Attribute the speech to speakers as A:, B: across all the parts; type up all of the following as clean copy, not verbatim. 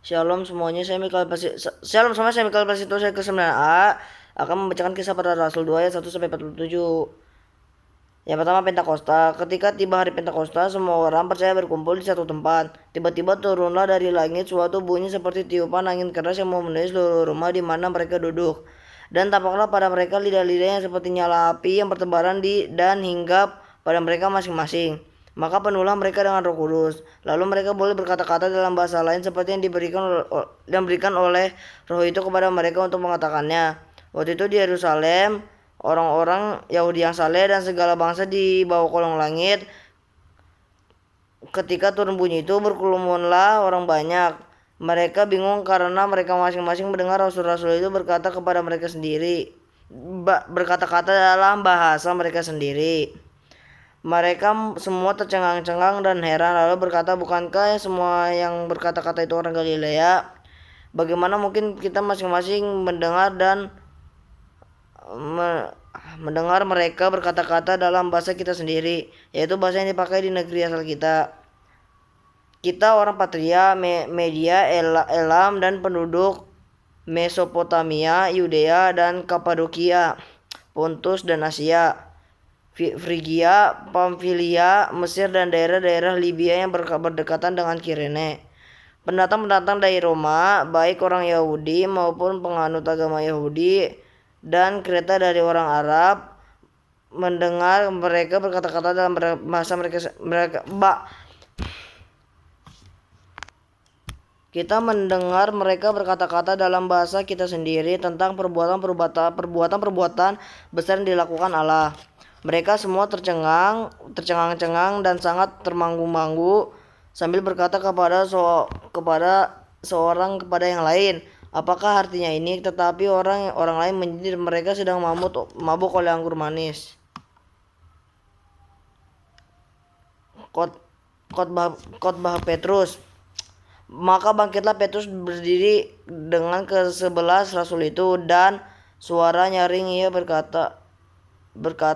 A: Shalom semuanya, Shalom sama saya Mikael Pasito, saya ke-9A akan membacakan kisah para Rasul 2 ayat 1 sampai 47. Yang pertama, Pentakosta. Ketika tiba hari Pentakosta, semua orang percaya berkumpul di satu tempat. Tiba-tiba turunlah dari langit suatu bunyi seperti tiupan angin keras yang memenuhi seluruh rumah di mana mereka duduk. Dan tampaklah pada mereka lidah-lidah yang seperti nyala api yang bertebaran dan hinggap pada mereka masing-masing. Maka penuhlah mereka dengan Roh Kudus. Lalu mereka boleh berkata-kata dalam bahasa lain seperti yang diberikan oleh Roh itu kepada mereka untuk mengatakannya. Waktu itu di Yerusalem, orang-orang Yahudi yang saleh dan segala bangsa di bawah kolong langit. Ketika turun bunyi itu, berkerumunlah orang banyak. Mereka bingung karena mereka masing-masing mendengar rasul-rasul itu berkata kepada mereka sendiri, berkata-kata dalam bahasa mereka sendiri. Mereka semua tercengang-cengang dan heran, lalu berkata, bukankah semua yang berkata-kata itu orang Galilea? Bagaimana mungkin kita masing-masing mendengar mereka berkata-kata dalam bahasa kita sendiri, yaitu bahasa yang dipakai di negeri asal kita. Kita orang Patria, Media, Elam, dan penduduk Mesopotamia, Yudea, dan Kapadokia, Pontus dan Asia, Frigia, Pamfilia, Mesir, dan daerah-daerah Libya yang berdekatan dengan Kirene. Pendatang-pendatang dari Roma, baik orang Yahudi maupun penganut agama Yahudi dan kereta dari orang Arab, mendengar mereka berkata-kata dalam bahasa kita mendengar mereka berkata-kata dalam bahasa kita sendiri tentang perbuatan-perbuatan besar yang dilakukan Allah. Mereka semua tercengang-cengang dan sangat termanggu-manggu sambil berkata kepada seorang kepada yang lain, apakah artinya ini? Tetapi orang lain menyindir mereka sedang mabuk oleh anggur manis. Khotbah Petrus. Maka bangkitlah Petrus berdiri dengan ke-11 rasul itu, dan suara nyaring ia berkata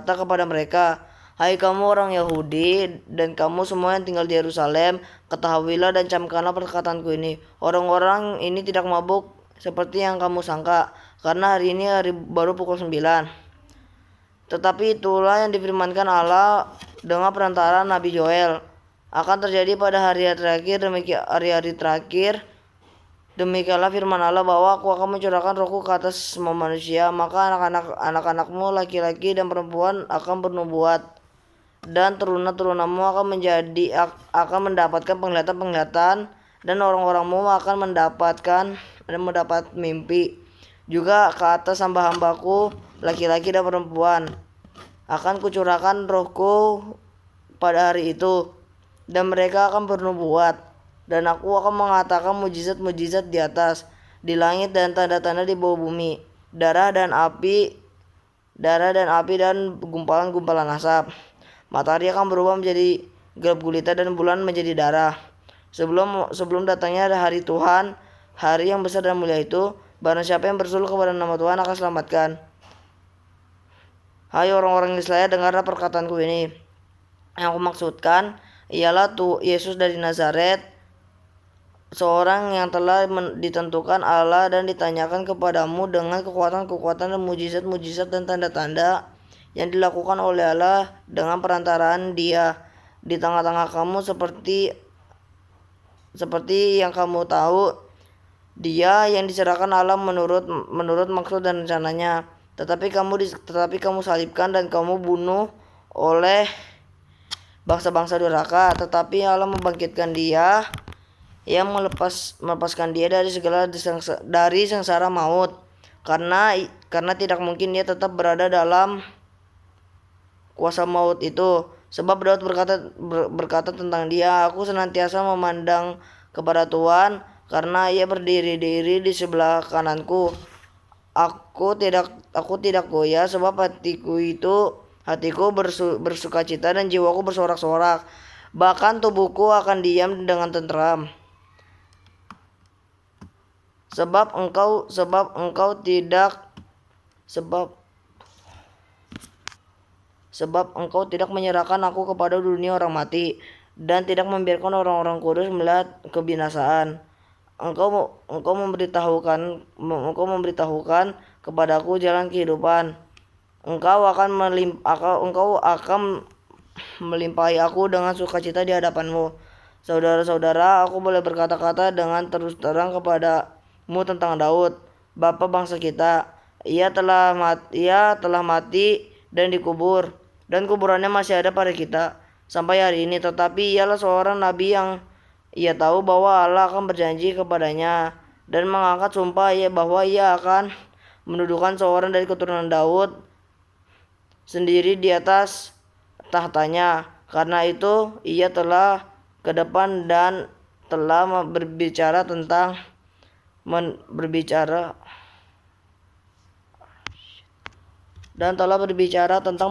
A: kepada mereka, hai kamu orang Yahudi dan kamu semua yang tinggal di Yerusalem, ketahuilah dan camkanlah perkataanku ini. Orang-orang ini tidak mabuk seperti yang kamu sangka, karena hari ini hari baru pukul 9. Tetapi itulah yang difirmankan Allah dengan perantara Nabi Joel, akan terjadi pada hari-hari terakhir. Demikianlah firman Allah bahwa aku akan mencurahkan rohku ke atas semua manusia, maka anak-anakmu laki-laki dan perempuan akan bernubuat, dan turun-turunamu akan mendapatkan penglihatan, dan orang-orangmu akan mendapat mimpi. Juga ke atas hamba-hambaku laki-laki dan perempuan akan kucurahkan rohku pada hari itu, dan mereka akan bernubuat, dan aku akan mengatakan mujizat-mujizat di langit dan tanda-tanda di bawah bumi, darah dan api dan gumpalan-gumpalan asap. Matahari akan berubah menjadi gelap gulita dan bulan menjadi darah. Sebelum datangnya hari Tuhan, hari yang besar dan mulia itu, barang siapa yang berseru kepada nama Tuhan akan selamatkan. Hai orang-orang Israel, dengarlah perkataanku ini. Yang aku maksudkan ialah Yesus dari Nazaret, seorang yang telah ditentukan Allah dan ditanyakan kepadamu dengan kekuatan-kekuatan dan mujizat-mujizat dan tanda-tanda yang dilakukan oleh Allah dengan perantaraan Dia di tengah-tengah kamu, seperti yang kamu tahu. Dia yang diserahkan Allah menurut maksud dan rencananya. Tetapi kamu salibkan dan kamu bunuh oleh bangsa-bangsa durhaka. Tetapi Allah membangkitkan Dia yang melepaskan Dia dari sengsara maut, karena tidak mungkin Dia tetap berada dalam kuasa maut itu. Sebab Daud berkata tentang Dia, aku senantiasa memandang kepada Tuhan, karena Ia berdiri di sebelah kananku. Aku tidak goyah, sebab hatiku bersukacita dan jiwaku bersorak-sorak. Bahkan tubuhku akan diam dengan tentram. Sebab engkau tidak menyerahkan aku kepada dunia orang mati, dan tidak membiarkan orang-orang kudus melihat kebinasaan. engkau memberitahukan kepadaku jalan kehidupan. Engkau akan melimpahi aku dengan sukacita di hadapanmu. Saudara-saudara, aku boleh berkata-kata dengan terus terang kepadamu tentang Daud, bapa bangsa kita. Ia telah mati dan dikubur, dan kuburannya masih ada pada kita sampai hari ini. Tetapi ialah seorang nabi yang ia tahu bahwa Allah akan berjanji kepadanya dan mengangkat sumpah bahwa ia akan mendudukan seorang dari keturunan Daud sendiri di atas tahtanya. Karena itu ia telah ke depan dan telah berbicara tentang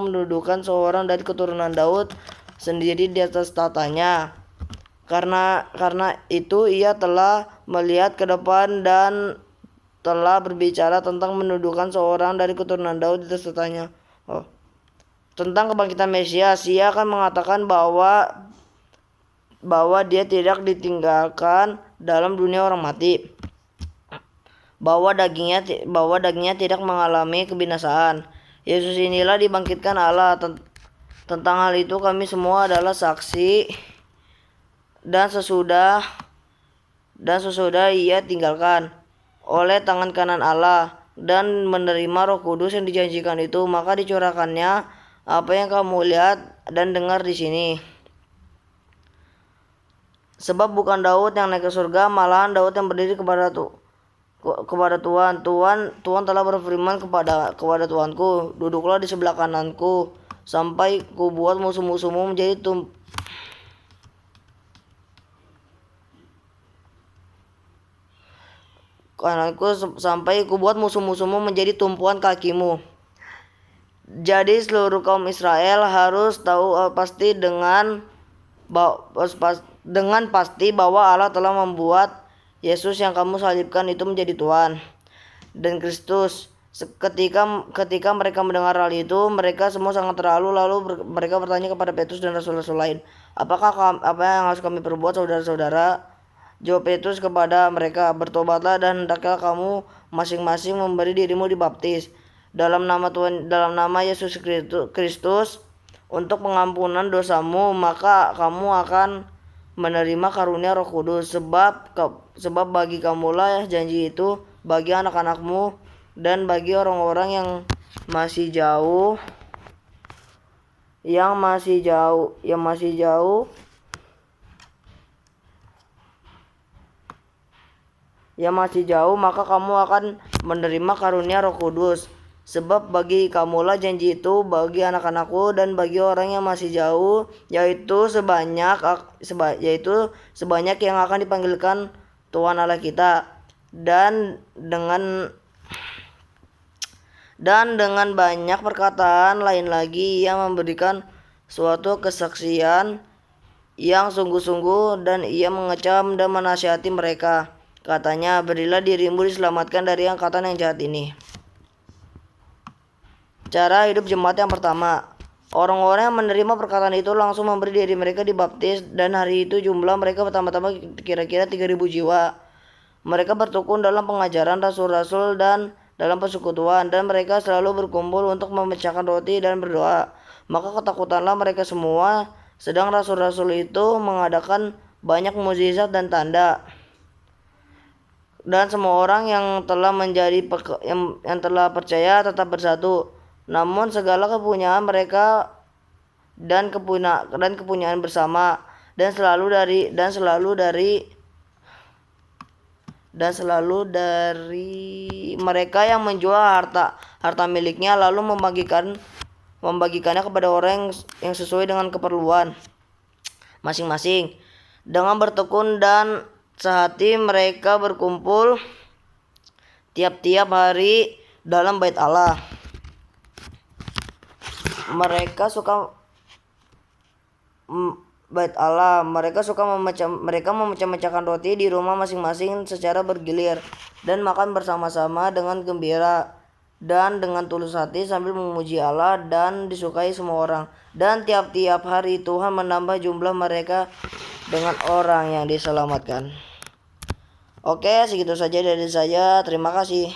A: mendudukan seorang dari keturunan Daud sendiri di atas tahtanya. Karena itu ia telah melihat ke depan dan telah berbicara tentang mendudukan seorang dari keturunan Daud di atas tahtanya. Tentang kebangkitan Mesias, ia akan mengatakan bahwa dia tidak ditinggalkan dalam dunia orang mati, bahwa dagingnya tidak mengalami kebinasaan. Yesus inilah dibangkitkan Allah. Tentang hal itu kami semua adalah saksi. Dan sesudah ia tinggalkan oleh tangan kanan Allah dan menerima Roh Kudus yang dijanjikan itu, maka dicurahkannya apa yang kamu lihat dan dengar di sini. Sebab bukan Daud yang naik ke surga, malahan Daud yang berdiri kepada Tuhan. Tuhan telah berfirman kepada Tuanku, duduklah di sebelah kananku sampai kubuat musuh-musuhmu menjadi tumpuan kakimu. Jadi seluruh kaum Israel harus tahu pasti bahwa Allah telah membuat Yesus yang kamu salibkan itu menjadi Tuhan dan Kristus. Ketika mereka mendengar hal itu, mereka semua sangat terharu. Lalu mereka bertanya kepada Petrus dan rasul-rasul lain, apa yang harus kami perbuat, saudara-saudara? Jawab Petrus kepada mereka, bertobatlah dan hendaklah kamu masing-masing memberi dirimu dibaptis dalam nama Yesus Kristus untuk pengampunan dosamu, maka kamu akan menerima karunia Roh Kudus. Sebab bagi kamulah janji itu, bagi anak-anakmu dan bagi orang-orang yang masih jauh, maka kamu akan menerima karunia Roh Kudus. Sebab bagi kamulah janji itu, bagi anak-anakku dan bagi orang yang masih jauh, yaitu sebanyak yang akan dipanggilkan Tuhan Allah kita. Dan dengan banyak perkataan lain lagi ia memberikan suatu kesaksian yang sungguh-sungguh, dan ia mengecam dan menasihati mereka. Katanya, berilah dirimu diselamatkan dari angkatan yang jahat ini. Cara hidup jemaat yang pertama. Orang-orang yang menerima perkataan itu langsung memberi diri mereka dibaptis, dan hari itu jumlah mereka bertambah-tambah kira-kira 3.000 jiwa. Mereka bertekun dalam pengajaran rasul-rasul dan dalam persekutuan, dan mereka selalu berkumpul untuk memecahkan roti dan berdoa. Maka ketakutanlah mereka semua, sedang rasul-rasul itu mengadakan banyak mukjizat dan tanda. Dan semua orang yang telah percaya tetap bersatu. Namun segala kepunyaan mereka dan kepunyaan bersama dan selalu dari mereka yang menjual harta miliknya lalu membagikannya kepada orang yang sesuai dengan keperluan masing-masing. Dengan bertekun dan sehati mereka berkumpul tiap-tiap hari dalam bait Allah. Mereka suka memecah-mecahkan roti di rumah masing-masing secara bergilir dan makan bersama-sama dengan gembira dan dengan tulus hati sambil memuji Allah dan disukai semua orang. Dan tiap-tiap hari Tuhan menambah jumlah mereka dengan orang yang diselamatkan. Oke, segitu saja dari saya. Terima kasih.